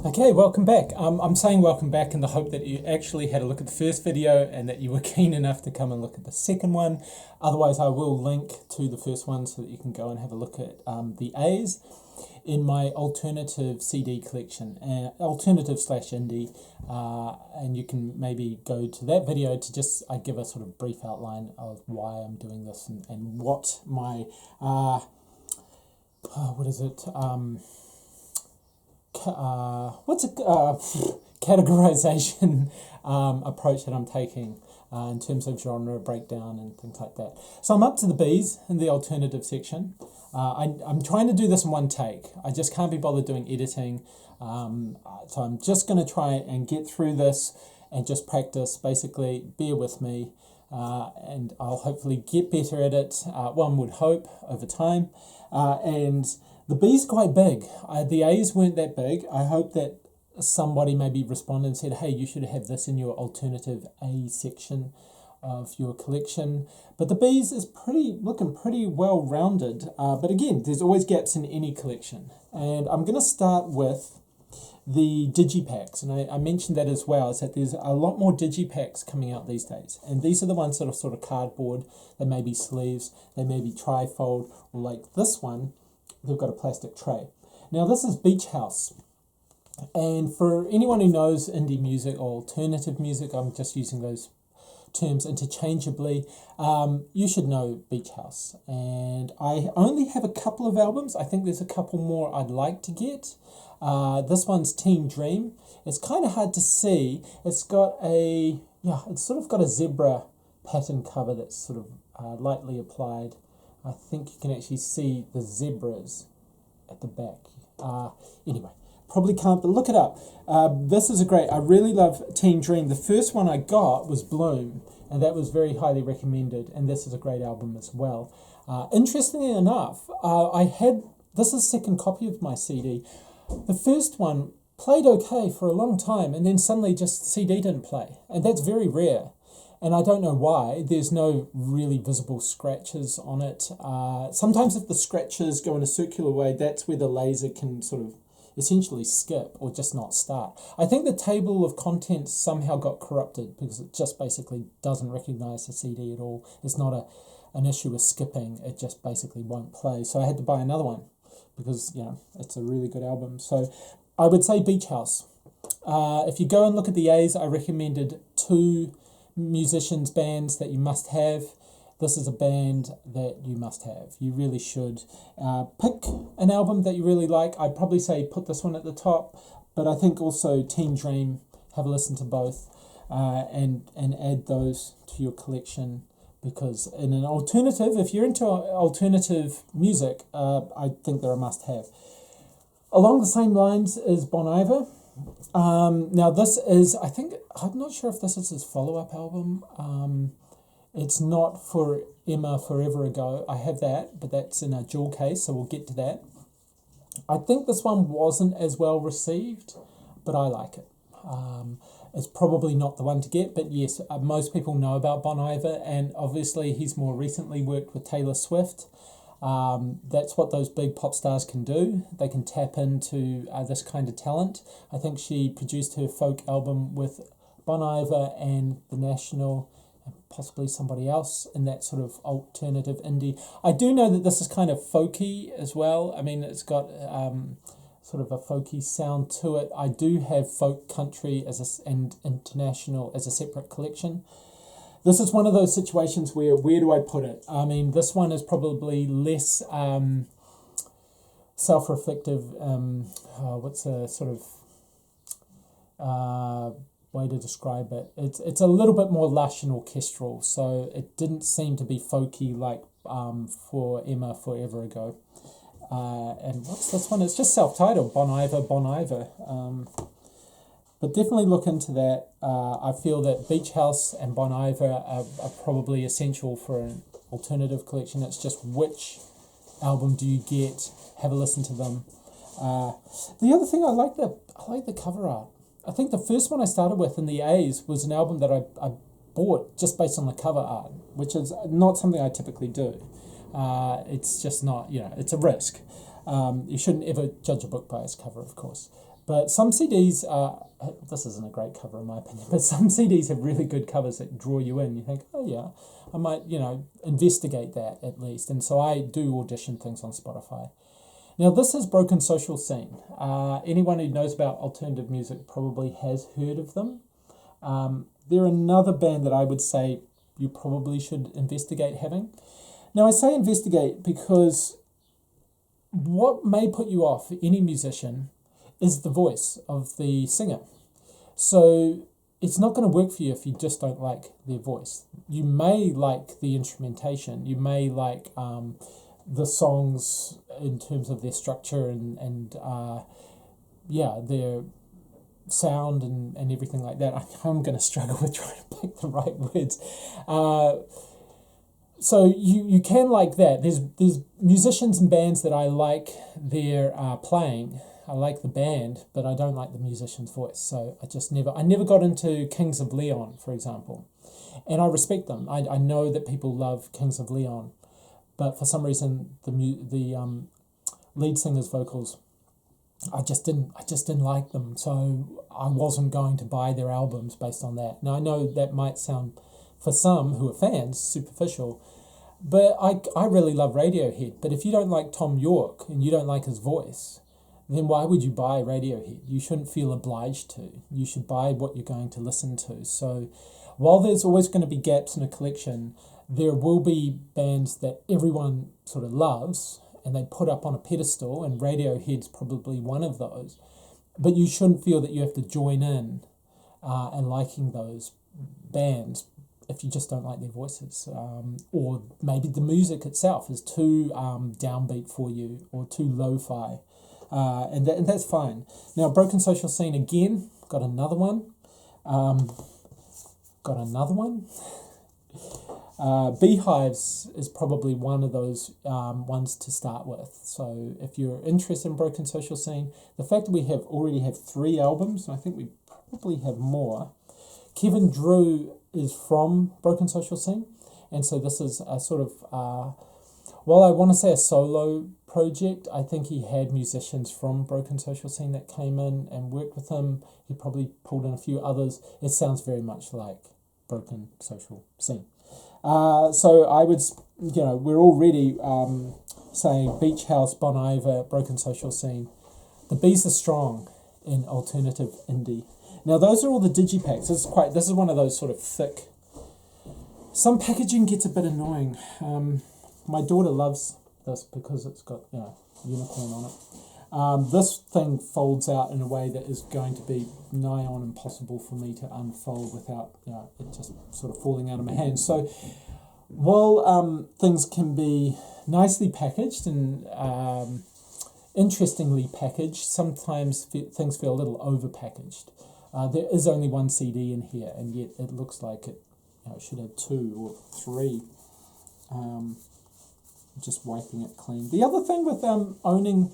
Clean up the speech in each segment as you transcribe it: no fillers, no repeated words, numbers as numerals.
Okay, welcome back. I'm saying welcome back in the hope that you actually had a look at the first video and that you were keen enough to come and look at the second one. Otherwise, I will link to the first one so that you can go and have a look at the A's in my alternative CD collection, alternative slash indie, and you can maybe go to that video to just give a sort of brief outline of why I'm doing this and what my, what is it? What's a categorization approach that I'm taking in terms of genre breakdown and things like that. So I'm up to the B's in the alternative section. I'm trying to do this in one take. I just can't be bothered doing editing. So I'm just going to try and get through this and just practice. Basically, bear with me. And I'll hopefully get better at it, one would hope, over time. And the B's quite big. The A's weren't that big. I hope that somebody maybe responded and said, hey, you should have this in your alternative A section of your collection. But the B's is looking pretty well rounded. But again, there's always gaps in any collection. And I'm going to start with the Digipacks, and I mentioned that as well, is that there's a lot more Digipacks coming out these days, and these are the ones that are sort of cardboard. They may be sleeves, they may be trifold, or like this one, they've got a plastic tray. Now this is Beach House, and for anyone who knows indie music or alternative music, I'm just using those terms interchangeably, you should know Beach House. And I only have a couple of albums. I think there's a couple more I'd like to get. This one's Teen Dream. It's kind of hard to see. It's got it's sort of got a zebra pattern cover that's sort of lightly applied. I think you can actually see the zebras at the back. Anyway, probably can't, but look it up. This is I really love Teen Dream. The first one I got was Bloom, and that was very highly recommended, and this is a great album as well. Interestingly enough, this is the second copy of my CD. The first one played okay for a long time, and then suddenly just CD didn't play, and that's very rare. And I don't know why. There's no really visible scratches on it. Sometimes if the scratches go in a circular way, that's where the laser can sort of essentially skip or just not start. I think the table of contents somehow got corrupted because it just basically doesn't recognize the CD at all. It's not an issue with skipping. It just basically won't play. So I had to buy another one because, it's a really good album. So I would say Beach House. If you go and look at the A's, I recommended 2 musicians, bands that you must have. This is a band that you must have. You really should. Pick an album that you really like. I'd probably say put this one at the top, but I think also Teen Dream, have a listen to both, and add those to your collection, because in an alternative, if you're into alternative music, I think they're a must-have. Along the same lines is Bon Iver. Now this is, I'm not sure if this is his follow-up album. It's not For Emma Forever Ago. I have that, but that's in a jewel case, so we'll get to that. I think this one wasn't as well received, but I like it. It's probably not the one to get, but yes, most people know about Bon Iver, and obviously he's more recently worked with Taylor Swift. That's what those big pop stars can do. They can tap into this kind of talent. I think she produced her folk album with Bon Iver and The National, and possibly somebody else in that sort of alternative indie. I do know that this is kind of folky as well. I mean, it's got sort of a folky sound to it. I do have folk country and international as a separate collection. This is one of those situations where do I put it? I mean, this one is probably less self-reflective. What's a sort of way to describe it? It's a little bit more lush and orchestral, so it didn't seem to be folky like For Emma Forever Ago. And what's this one? It's just self-titled, Bon Iver, Bon Iver. But definitely look into that. I feel that Beach House and Bon Iver are probably essential for an alternative collection. It's just which album do you get? Have a listen to them. The other thing, I like the cover art. I think the first one I started with in the A's was an album that I bought just based on the cover art, which is not something I typically do. It's just not, it's a risk. You shouldn't ever judge a book by its cover, of course. But some CDs, this isn't a great cover in my opinion, but some CDs have really good covers that draw you in. You think, oh yeah, I might, investigate that at least. And so I do audition things on Spotify. Now this is Broken Social Scene. Anyone who knows about alternative music probably has heard of them. They're another band that I would say you probably should investigate having. Now I say investigate because what may put you off, any musician, is the voice of the singer. So it's not going to work for you if you just don't like their voice. You may like the instrumentation. You may like the songs in terms of their structure and their sound and everything like that. I'm going to struggle with trying to pick the right words. So you can like that. There's musicians and bands that I like their playing. I like the band, but I don't like the musician's voice. So I never got into Kings of Leon, for example. And I respect them. I know that people love Kings of Leon, but for some reason the lead singer's vocals, I just didn't like them. So I wasn't going to buy their albums based on that. Now I know that might sound, for some who are fans, superficial, but I really love Radiohead. But if you don't like Tom York and you don't like his voice, then why would you buy Radiohead? You shouldn't feel obliged to. You should buy what you're going to listen to. So while there's always going to be gaps in a collection, there will be bands that everyone sort of loves and they put up on a pedestal, and Radiohead's probably one of those. But you shouldn't feel that you have to join in and liking those bands if you just don't like their voices. Or maybe the music itself is too downbeat for you or too lo-fi. And that's fine. Now, Broken Social Scene again, got another one. Beehives is probably one of those ones to start with. So if you're interested in Broken Social Scene, the fact that we already have 3 albums, and I think we probably have more. Kevin Drew is from Broken Social Scene, and so this is a sort of, well, I want to say a solo project. I think he had musicians from Broken Social Scene that came in and worked with him. He probably pulled in a few others. It sounds very much like Broken Social Scene. So I would, we're already saying Beach House, Bon Iver, Broken Social Scene. The bees are strong in alternative indie. Now those are all the Digipacks. This is one of those sort of thick. Some packaging gets a bit annoying. My daughter loves this because it's got unicorn on it. This thing folds out in a way that is going to be nigh on impossible for me to unfold without it just sort of falling out of my hands. So while things can be nicely packaged and interestingly packaged, sometimes things feel a little over packaged. There is only 1 CD in here, and yet it looks like it should have 2 or 3. Just wiping it clean. The other thing with owning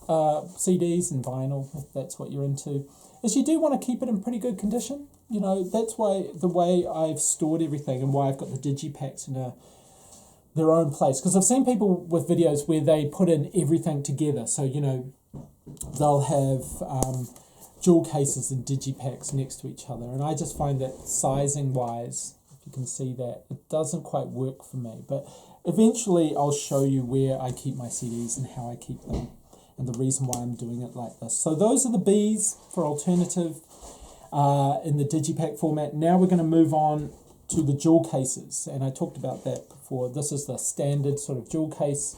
CDs and vinyl, if that's what you're into, is you do want to keep it in pretty good condition. That's why the way I've stored everything and why I've got the Digipacks in their own place. Because I've seen people with videos where they put in everything together. So, they'll have jewel cases and Digipacks next to each other. And I just find that sizing-wise, if you can see that, it doesn't quite work for me. But eventually I'll show you where I keep my CDs and how I keep them and the reason why I'm doing it like this. So those are the Bs for alternative in the Digipack format. Now we're going to move on to the jewel cases, and I talked about that before. This is the standard sort of jewel case,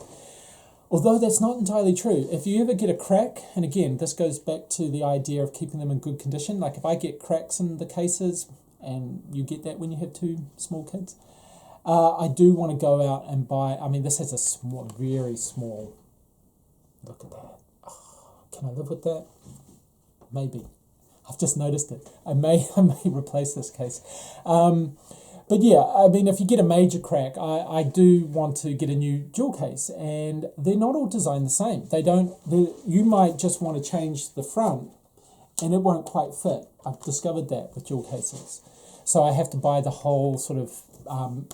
although that's not entirely true. If you ever get a crack, and again, this goes back to the idea of keeping them in good condition, like if I get cracks in the cases, and you get that when you have 2 small kids, I do want to go out and buy. This has a very small. Look at that. Oh, can I live with that? Maybe. I've just noticed it. I may replace this case. But yeah, if you get a major crack, I do want to get a new jewel case, and they're not all designed the same. You might just want to change the front, and it won't quite fit. I've discovered that with jewel cases. So I have to buy the whole sort of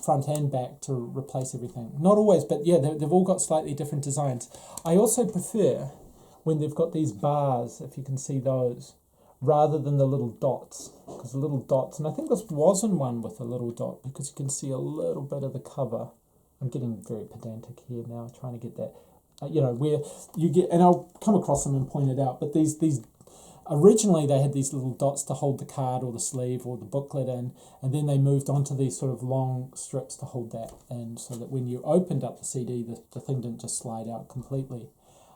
front and back to replace everything. Not always, but yeah, they've all got slightly different designs. I also prefer when they've got these bars, if you can see those, rather than the little dots, because the little dots, and I think this wasn't one with a little dot, because you can see a little bit of the cover. I'm getting very pedantic here now, trying to get that, where you get, and I'll come across them and point it out, but these originally they had these little dots to hold the card or the sleeve or the booklet in, and then they moved on to these sort of long strips to hold that in, so that when you opened up the CD, the thing didn't just slide out completely.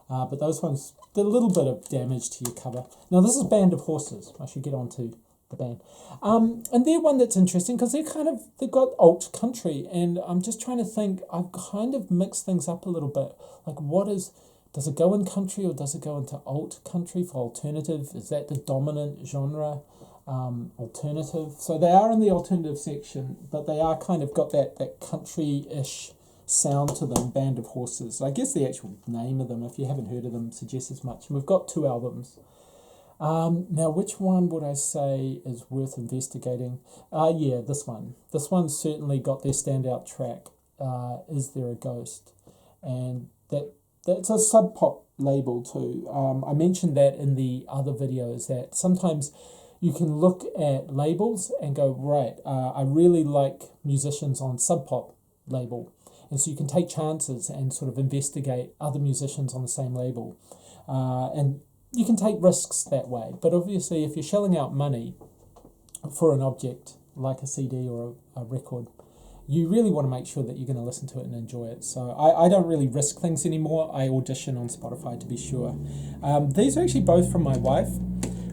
But those ones did a little bit of damage to your cover. Now this is Band of Horses. I should get on to the band. And they're one that's interesting because they've got alt country, and I'm just trying to think, I've kind of mixed things up a little bit. Like does it go in country or does it go into alt country for alternative? Is that the dominant genre? Alternative. So they are in the alternative section, but they are kind of got that country-ish sound to them, Band of Horses. I guess the actual name of them, if you haven't heard of them, suggests as much. And we've got 2 albums. Now, which one would I say is worth investigating? Yeah, this one. This one's certainly got their standout track, Is There a Ghost? And that's a sub-pop label too. I mentioned that in the other videos, that sometimes you can look at labels and go, right, I really like musicians on sub-pop label. And so you can take chances and sort of investigate other musicians on the same label. And you can take risks that way. But obviously, if you're shelling out money for an object like a CD or a record, you really want to make sure that you're going to listen to it and enjoy it. So I don't really risk things anymore. I audition on Spotify to be sure. These are actually both from my wife.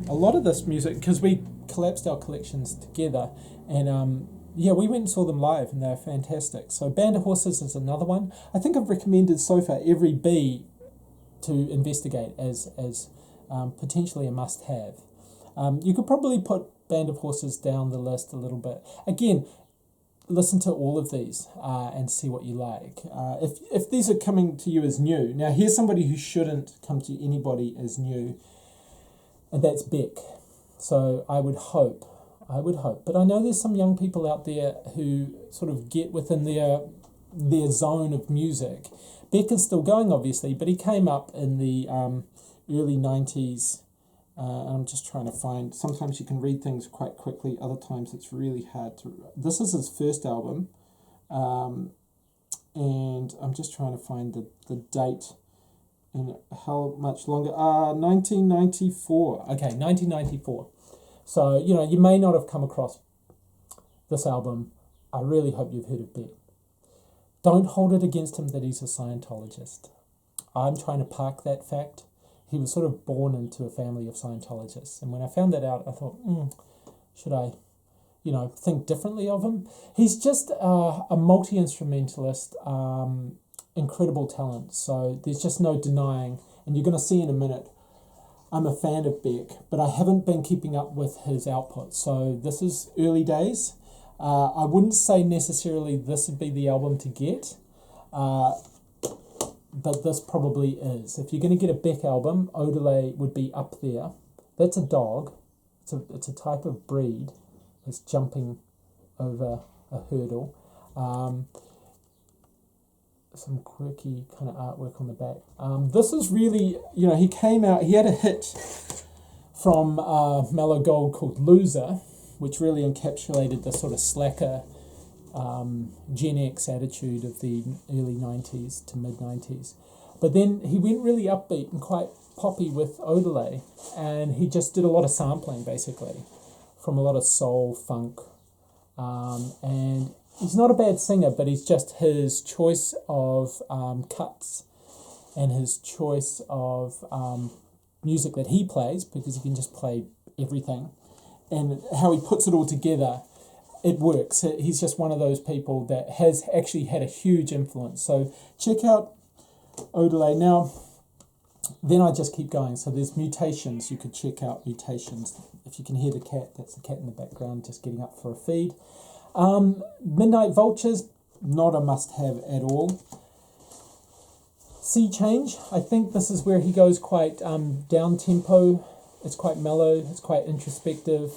A lot of this music, because we collapsed our collections together, and we went and saw them live, and they're fantastic. So Band of Horses is another one. I think I've recommended so far every B to investigate as potentially a must-have. You could probably put Band of Horses down the list a little bit. Again, listen to all of these and see what you like. If these are coming to you as new, now here's somebody who shouldn't come to anybody as new, and that's Beck. So I would hope, but I know there's some young people out there who sort of get within their zone of music. Beck is still going, obviously, but he came up in the early 90s. I'm just trying to find, sometimes you can read things quite quickly, other times it's really hard to. This is his first album, and I'm just trying to find the date and how much longer. 1994. Okay, 1994. So, you may not have come across this album. I really hope you've heard of Beck. Don't hold it against him that he's a Scientologist. I'm trying to park that fact. He was sort of born into a family of Scientologists. And when I found that out, I thought, should I, think differently of him? He's just a multi-instrumentalist, incredible talent. So there's just no denying. And you're going to see in a minute, I'm a fan of Beck, but I haven't been keeping up with his output. So this is early days. I wouldn't say necessarily this would be the album to get. But this probably is. If you're going to get a Beck album, Odelay would be up there. That's a dog. It's a type of breed. It's jumping over a hurdle. Some quirky kind of artwork on the back. This is really, he came out, he had a hit from Mellow Gold called Loser, which really encapsulated the sort of slacker Gen X attitude of the early 90s to mid-90s. But then he went really upbeat and quite poppy with Odelay, and he just did a lot of sampling, basically, from a lot of soul, funk, and he's not a bad singer, but he's just his choice of cuts and his choice of music that he plays, because he can just play everything, and how he puts it all together, it works. He's just one of those people that has actually had a huge influence. So check out Odelay. Now, then I just keep going. So there's Mutations. You could check out Mutations. If you can hear the cat, that's the cat in the background just getting up for a feed. Midnight Vultures, not a must-have at all. Sea Change, I think this is where he goes quite down-tempo. It's quite mellow. It's quite introspective.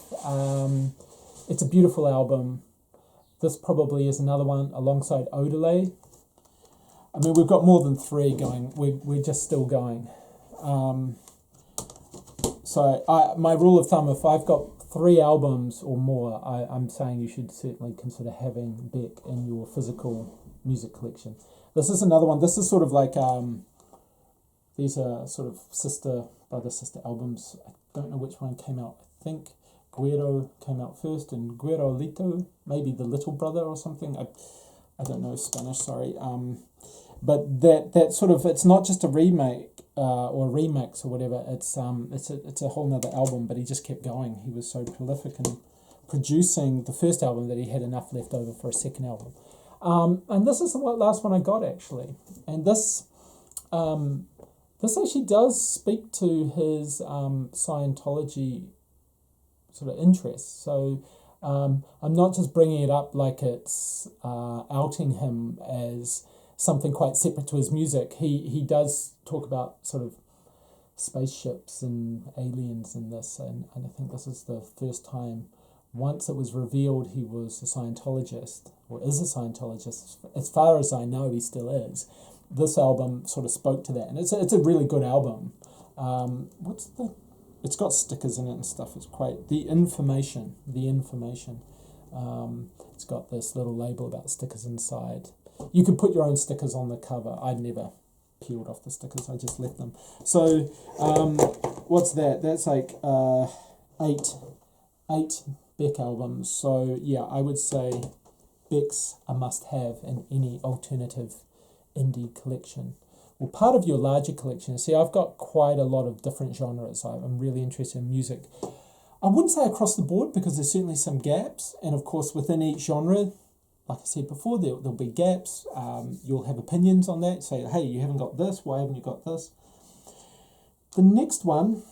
It's a beautiful album. This probably is another one alongside Odelay. I mean, we've got more than 3 going. We're just still going. So my rule of thumb, if I've got 3 albums or more, I'm saying you should certainly consider having Beck in your physical music collection. This is another one. This is sort of like, these are sort of brother-sister albums. I don't know which one came out. I think Guero came out first, and Guerolito, maybe the little brother or something. I don't know Spanish, sorry. But that sort of, it's not just a remake or a remix or whatever. It's a whole nother album. But he just kept going. He was so prolific in producing the first album that he had enough left over for a second album. And this is the last one I got, actually. And this actually does speak to his Scientology sort of interest. So I'm not just bringing it up like it's outing him as something quite separate to his music. He does talk about sort of spaceships and aliens in this, and I think this is the first time, once it was revealed he was a Scientologist, or is a Scientologist, as far as I know he still is. This album sort of spoke to that, and it's a really good album. It's got stickers in it and stuff. It's quite the information. It's got this little label about stickers inside. You could put your own stickers on the cover. I'd never peeled off the stickers. I just left them. So what's that? That's like eight Beck albums. So yeah, I would say Beck's a must-have in any alternative indie collection. Well, part of your larger collection, see, I've got quite a lot of different genres. I'm really interested in music. I wouldn't say across the board, because there's certainly some gaps, and of course within each genre, like I said before, there'll be gaps. You'll have opinions on that. Say, hey, you haven't got this. Why haven't you got this? The next one,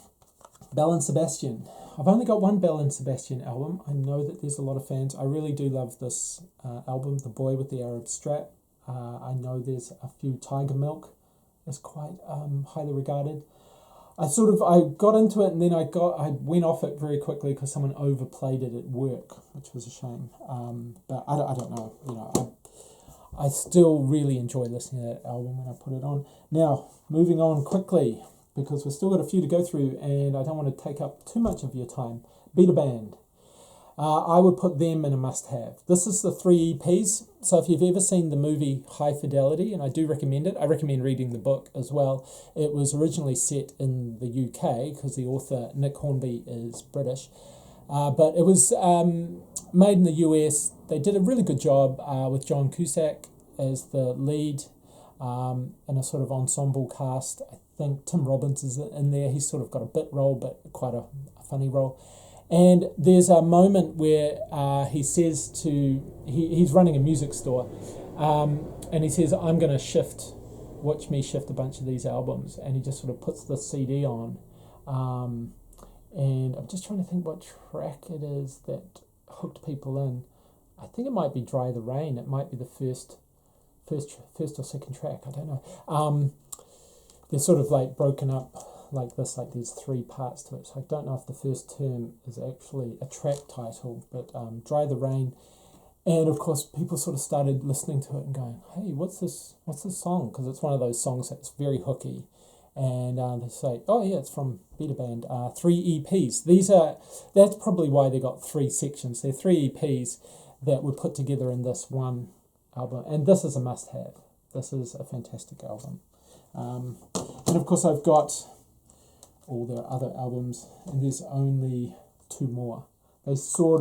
Belle and Sebastian. I've only got one Belle and Sebastian album. I know that there's a lot of fans. I really do love this album, The Boy with the Arab Strap. I know there's a few. Tiger Milk is quite highly regarded. I got into it, and then I went off it very quickly because someone overplayed it at work, which was a shame. But I don't know. You know, I still really enjoy listening to that album when I put it on. Now, moving on quickly, because we've still got a few to go through, and I don't want to take up too much of your time. Budokan. I would put them in a must-have. This is the 3 E.P.s. So if you've ever seen the movie High Fidelity, and I do recommend it, I recommend reading the book as well. It was originally set in the UK, because the author, Nick Hornby, is British. But it was made in the US. They did a really good job with John Cusack as the lead, in a sort of ensemble cast. I think Tim Robbins is in there. He's sort of got a bit role, but quite a funny role. And there's a moment where he says he's running a music store, and he says, I'm going to watch me shift a bunch of these albums. And he just sort of puts the CD on. And I'm just trying to think what track it is that hooked people in. I think it might be Dry the Rain. It might be the first or second track. I don't know. They're sort of like broken up like this, like there's 3 parts to it. So I don't know if the first term is actually a track title, but Dry the Rain. And of course, people sort of started listening to it and going, hey, what's this song? Because it's one of those songs that's very hooky. And they say, oh yeah, it's from Budokan, 3 E.P.s. That's probably why they got 3 sections. They're 3 E.P.s that were put together in this one album. And this is a must-have. This is a fantastic album. And of course, I've got all their other albums, and there's only 2 more. I thought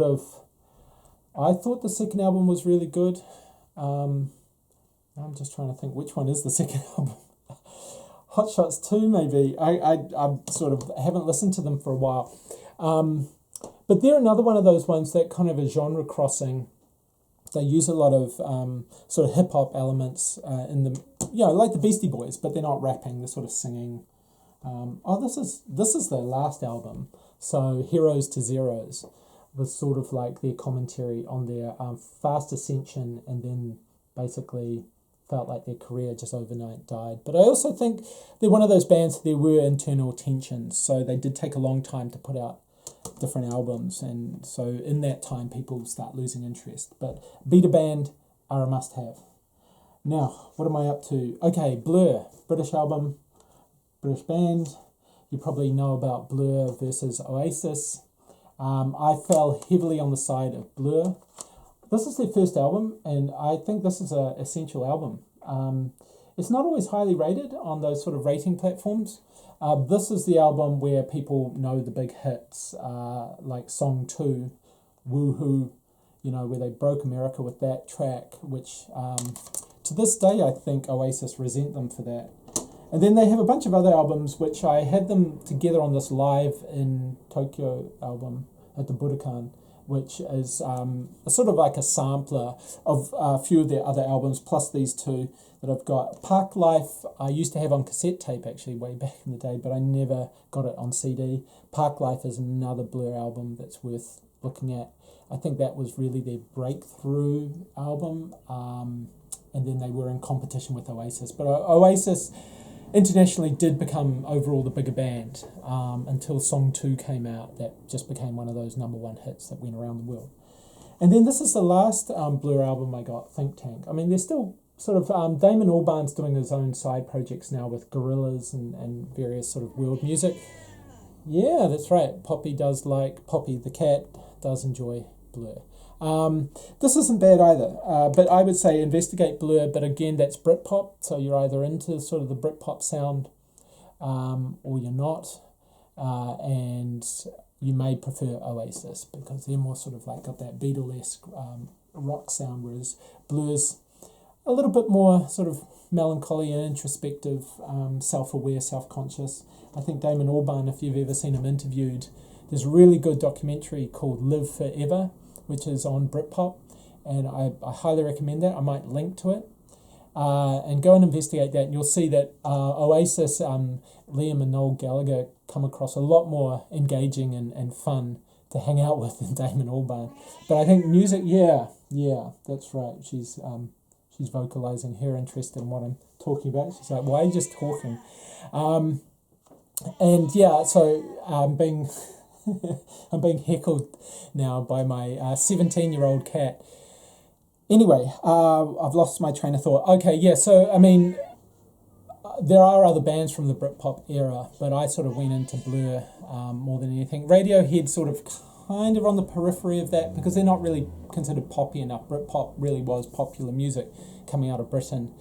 the second album was really good. I'm just trying to think which one is the second album. Hot Shots 2, maybe. I sort of haven't listened to them for a while. But they're another one of those ones that kind of a genre crossing. They use a lot of sort of hip-hop elements in them, like the Beastie Boys, but they're not rapping, they're sort of singing. This is their last album. So Heroes to Zeros was sort of like their commentary on their fast ascension, and then basically felt like their career just overnight died. But I also think they're one of those bands, there were internal tensions, so they did take a long time to put out different albums, and so in that time people start losing interest. But Budokan are a must-have. Now, what am I up to? Okay, Blur, British album. British band. You probably know about Blur versus Oasis. I fell heavily on the side of Blur. This is their first album, and I think this is an essential album. It's not always highly rated on those sort of rating platforms. This is the album where people know the big hits, like Song 2, Woohoo, where they broke America with that track, which to this day I think Oasis resent them for that. And then they have a bunch of other albums, which I had them together on this Live in Tokyo album at the Budokan, which is sort of like a sampler of a few of their other albums, plus these two that I've got. Park Life I used to have on cassette tape, actually, way back in the day, but I never got it on CD. Park Life is another Blur album that's worth looking at. I think that was really their breakthrough album, and then they were in competition with Oasis. But Oasis internationally did become overall the bigger band until Song 2 came out. That just became one of those #1 hits that went around the world. And then this is the last Blur album I got, Think Tank. I mean, they're still sort of... Damon Albarn's doing his own side projects now with Gorillaz and various sort of world music. Yeah, that's right. Poppy the cat does enjoy Blur. This isn't bad either, but I would say investigate Blur, but again, that's Britpop, so you're either into sort of the Britpop sound or you're not, and you may prefer Oasis because they're more sort of like got that Beatle-esque rock sound, whereas Blur's a little bit more sort of melancholy and introspective, self-aware, self-conscious. I think Damon Albarn, if you've ever seen him interviewed, there's a really good documentary called Live Forever, which is on Britpop, and I highly recommend that. I might link to it. And go and investigate that, and you'll see that Oasis, Liam and Noel Gallagher come across a lot more engaging and fun to hang out with than Damon Albarn. But I think music, yeah, that's right. She's vocalising her interest in what I'm talking about. She's like, why are you just talking? And yeah, so I'm being heckled now by my 17-year-old cat. Anyway, I've lost my train of thought. Okay, yeah, so, I mean, there are other bands from the Britpop era, but I sort of went into Blur more than anything. Radiohead sort of kind of on the periphery of that because they're not really considered poppy enough. Britpop really was popular music coming out of Britain.